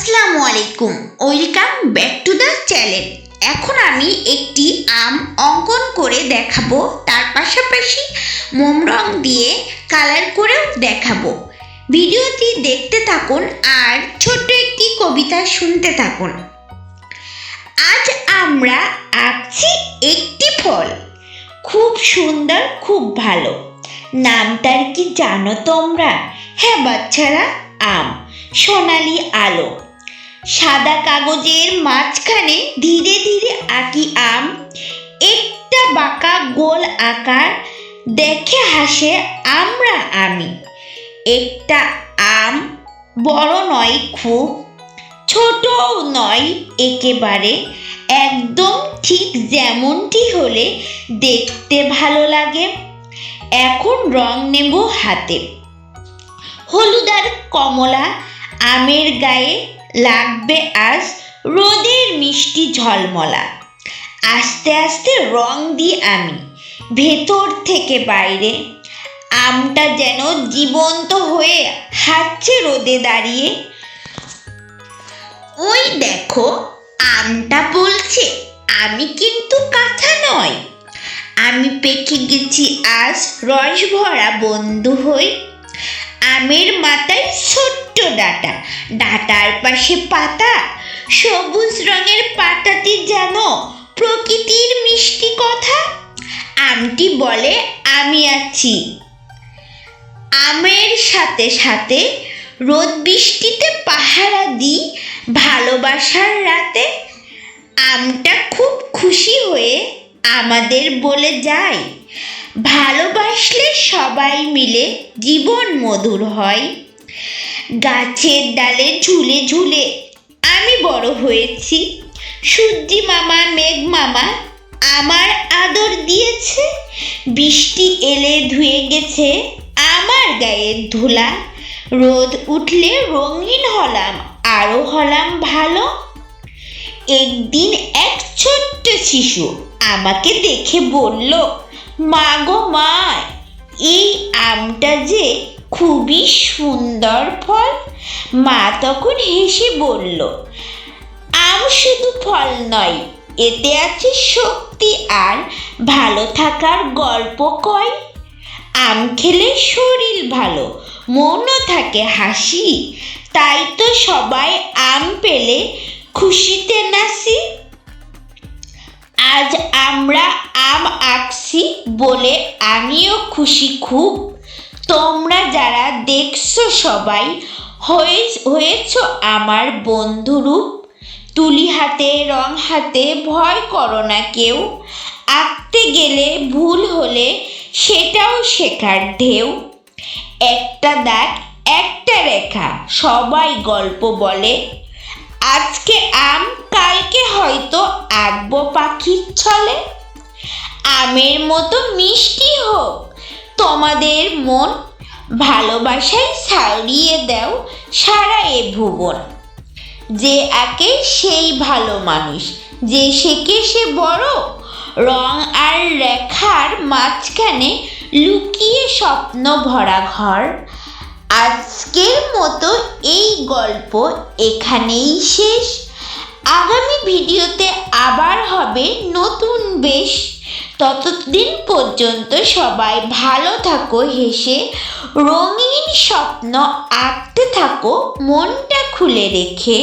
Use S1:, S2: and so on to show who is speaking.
S1: আসসালামু আলাইকুম, welcome back to the channel. এখন আমি একটি আম অঙ্কন করে দেখাবো, তার পাশাপাশি মোম রং দিয়ে কালার করেও দেখাবো। ভিডিওটি দেখতে থাকুন আর ছোট্ট একটি কবিতা শুনতে থাকুন। আজ আমরা আঁকছি একটি ফল, খুব সুন্দর, খুব ভালো। নামটার কি জানো তোমরা? হ্যাঁ বাচ্চারা, আম। সোনালি আলো, সাদা কাগজের মাঝখানে ধীরে ধীরে আঁকি আম। একটা বাঁকা গোল আকার দেখে হাসে আমরা আমি। একটা আম, বড় নয় খুব, ছোটও নয় একেবারে, একদম ঠিক যেমনটি হলে দেখতে ভালো লাগে। এখন রং নেব হাতে, হলুদ আর কমলা আমের গায়ে লাগবে আজ রোদের মিষ্টি ঝলমলা। আস্তে আস্তে রং দিই আমি ভেতর থেকে বাইরে, আমটা যেন জীবন্ত হয়ে হাঁটছে রোদে দাঁড়িয়ে। ওই দেখো, আমটা বলছে আমি কিন্তু কাঁচা নয়, আমি পেকে গেছি আজ রস ভরা বন্ধু হই। আমের মাথায় ছোট্ট ডাঁটা, ডাঁটার পাশে পাতা, সবুজ রঙের পাতাটি যেন প্রকৃতির মিষ্টি কথা। আমটি বলে আমি আছি আমের সাথে সাথে, রোদ বৃষ্টিতে পাহারা দিই ভালোবাসার রাতে। আমটা খুব খুশি হয়ে আমাদের বলে যায়, ভালোবাসলে সবাই মিলে জীবন মধুর হয়। গাছের ডালে ঝুলে ঝুলে আমি বড় হয়েছি, সূর্যি মামা মেঘ মামা আমার আদর দিয়েছে। বৃষ্টি এলে ধুয়ে গেছে আমার গায়ের ধুলা, রোদ উঠলে রঙিন হলাম আরো হলাম ভালো। একদিন এক ছোট্ট শিশু আমাকে দেখে বলল, মা গো মা, এই আমটা যে খুবই সুন্দর ফল। মা তখন হেসে বলল, আম শুধু ফল নয়, এতে আছে শক্তি আর ভালো থাকার গল্প কয়। আম খেলে শরীর ভালো, মনও থাকে হাসি, তাই তো সবাই আম পেলে খুশিতে নাচি। আজ আমরা আম আঁকছি বলে আমিও খুশি খুব। তোমরা যারা দেখছো সবাই হয়েছ আমার বন্ধুরূপ। তুলি হাতে রং হাতে ভয় করো না কেউ, আঁকতে গেলে ভুল হলে সেটাও শেখার ঢেউ। একটা দাগ একটা রেখা সবাই গল্প বলে, আজকে আম কালকে হয়তো আঁকবো পাখির ছলে। আমের মতো মিষ্টি হোক তোমাদের মন, ভালোবাসায় ছাড়িয়ে দাও সারা এ ভুবন। যে আঁকে সেই ভালো মানুষ, যে শেখে সে বড়। রং আর রেখার মাঝখানে লুকিয়ে স্বপ্ন ভরা ঘর। আজকের মতো এই গল্প এখানেই শেষ। আগামী ভিডিওতে আবার হবে নতুন বেশ। ততদিন পর্যন্ত সবাই ভালো থাকো, হেসে রঙিন স্বপ্ন আঁকতে থাকো মনটা খুলে রেখে।